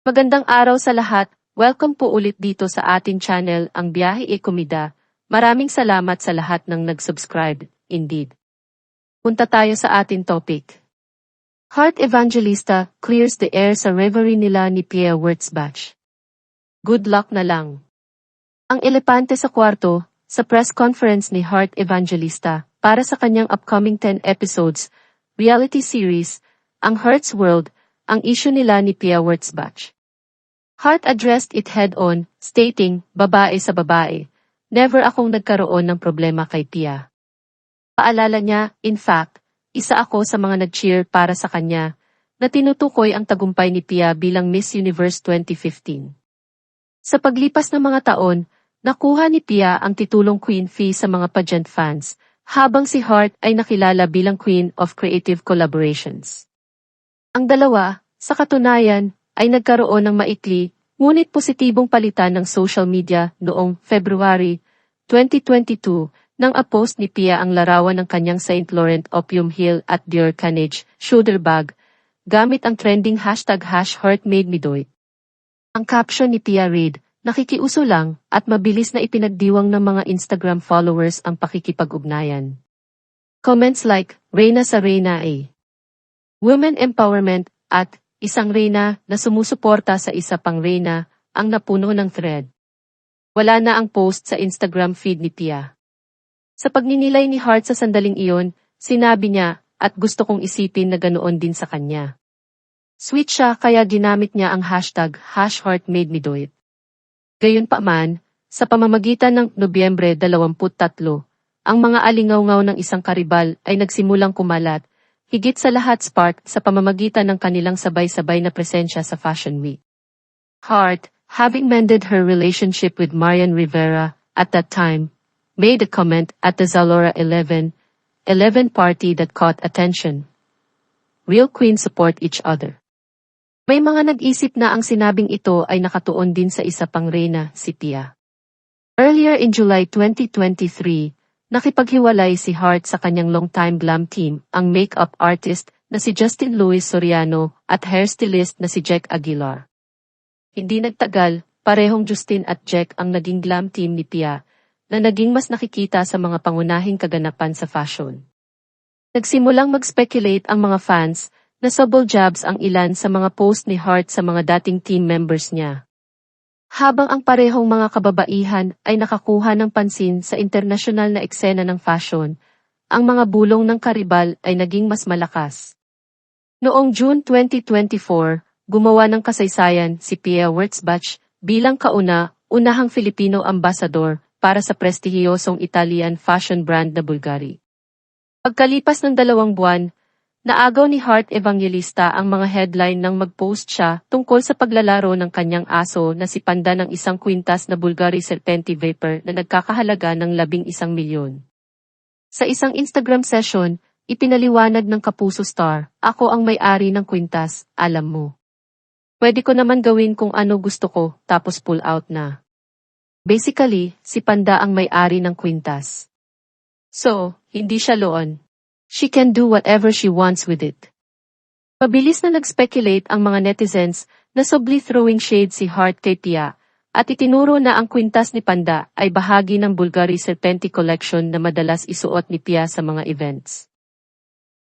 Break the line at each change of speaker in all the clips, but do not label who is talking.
Magandang araw sa lahat. Welcome po ulit dito sa ating channel, Ang Biyahe e Komida. Maraming salamat sa lahat ng nag-subscribe. Indeed. Punta tayo sa ating topic. Heart Evangelista clears the air sa reverie nila ni Pia Wurtzbach. Good luck na lang. Ang elepante sa kwarto, sa press conference ni Heart Evangelista, para sa kanyang upcoming 10 episodes, reality series, Ang Heart's World, ang issue nila ni Pia Wurtzbach. Heart addressed it head-on, stating, babae sa babae, never akong nagkaroon ng problema kay Pia. Paalala niya, in fact, isa ako sa mga nag-cheer para sa kanya, na tinutukoy ang tagumpay ni Pia bilang Miss Universe 2015. Sa paglipas ng mga taon, nakuha ni Pia ang titulong Queen Fee sa mga pageant fans, habang si Heart ay nakilala bilang Queen of Creative Collaborations. Ang dalawa, sa katunayan, ay nagkaroon ng maikli, ngunit positibong palitan ng social media noong February 2022 nang a-post ni Pia ang larawan ng kanyang St. Laurent Opium Hill at Dior Canage shoulder bag, gamit ang trending hashtag #HeartMadeMeDoit. Ang caption ni Pia read, nakikiuso lang at mabilis na ipinagdiwang ng mga Instagram followers ang pakikipag-ugnayan. Comments like, Reyna sa Reyna A. Women Empowerment at isang reyna na sumusuporta sa isa pang reyna ang napuno ng thread. Wala na ang post sa Instagram feed ni Pia. Sa pagninilay ni Heart sa sandaling iyon, sinabi niya, at gusto kong isipin na ganoon din sa kanya. Sweet siya kaya ginamit niya ang hashtag #HeartMadeMeDoit. Gayunpaman, sa pamamagitan ng Nobyembre 23, ang mga alingaw-ngaw ng isang karibal ay nagsimulang kumalat, higit sa lahat spark sa pamamagitan ng kanilang sabay-sabay na presensya sa Fashion Week. Heart, having mended her relationship with Marian Rivera at that time, made a comment at the Zalora 11 party that caught attention. Real queens support each other. May mga nag-isip na ang sinabing ito ay nakatuon din sa isa pang reyna, si Pia. Earlier in July 2023, nakipaghiwalay si Heart sa kanyang longtime glam team, ang makeup artist na si Justin Luis Soriano at hairstylist na si Jack Aguilar. Hindi nagtagal, parehong Justin at Jack ang naging glam team ni Pia, na naging mas nakikita sa mga pangunahing kaganapan sa fashion. Nagsimulang mag-speculate ang mga fans na subtle jabs ang ilan sa mga post ni Heart sa mga dating team members niya. Habang ang parehong mga kababaihan ay nakakuha ng pansin sa internasyonal na eksena ng fashion, ang mga bulong ng karibal ay naging mas malakas. Noong June 2024, gumawa ng kasaysayan si Pia Wurtzbach bilang kauna-unahang Filipino ambassador para sa prestihiyosong Italian fashion brand na Bulgari. Pagkalipas ng 2 buwan, naagaw ni Heart Evangelista ang mga headline nang mag-post siya tungkol sa paglalaro ng kanyang aso na si Panda ng isang kwintas na Bulgari Serpenti Vapor na nagkakahalaga ng 11 milyon. Sa isang Instagram session, ipinaliwanag ng Kapuso Star, ako ang may-ari ng kwintas, alam mo. Pwede ko naman gawin kung ano gusto ko, tapos pull out na. Basically, si Panda ang may-ari ng kwintas. So, hindi siya loon. She can do whatever she wants with it. Mabilis na nag-speculate ang mga netizens na subtly throwing shade si Heart kay Pia, at itinuro na ang kwintas ni Panda ay bahagi ng Bulgari Serpenti collection na madalas isuot ni Pia sa mga events.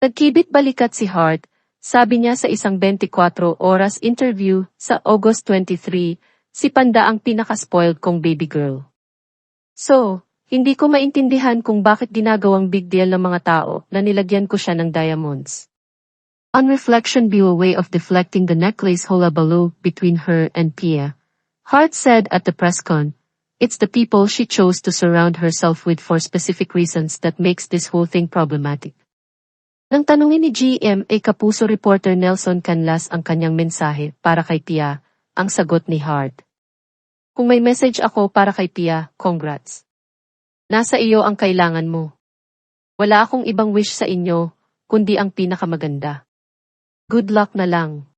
Nagkibit balikat si Heart, sabi niya sa isang 24 oras interview sa August 23, si Panda ang pinaka-spoiled kong baby girl. So, hindi ko maintindihan kung bakit ginagawang big deal ng mga tao na nilagyan ko siya ng diamonds. On reflection be a way of deflecting the necklace hullabaloo between her and Pia. Heart said at the press con, it's the people she chose to surround herself with for specific reasons that makes this whole thing problematic. Nang tanungin ni GMA Kapuso reporter Nelson Canlas ang kanyang mensahe para kay Pia, ang sagot ni Heart. Kung may message ako para kay Pia, congrats. Nasa iyo ang kailangan mo. Wala akong ibang wish sa inyo, kundi ang pinakamaganda. Good luck na lang.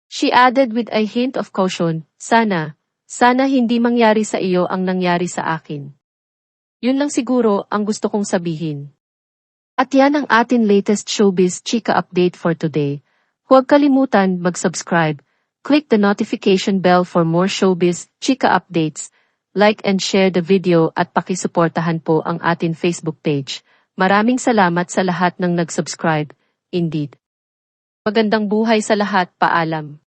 She added with a hint of caution, sana hindi mangyari sa iyo ang nangyari sa akin. Yun lang siguro ang gusto kong sabihin. At yan ang atin latest showbiz chika update for today. Huwag kalimutan mag-subscribe, Click the notification bell for more showbiz, chika updates. Like and share the video at pakisuportahan po ang atin Facebook page. Maraming salamat sa lahat ng nag-subscribe. Indeed. Magandang buhay sa lahat, paalam.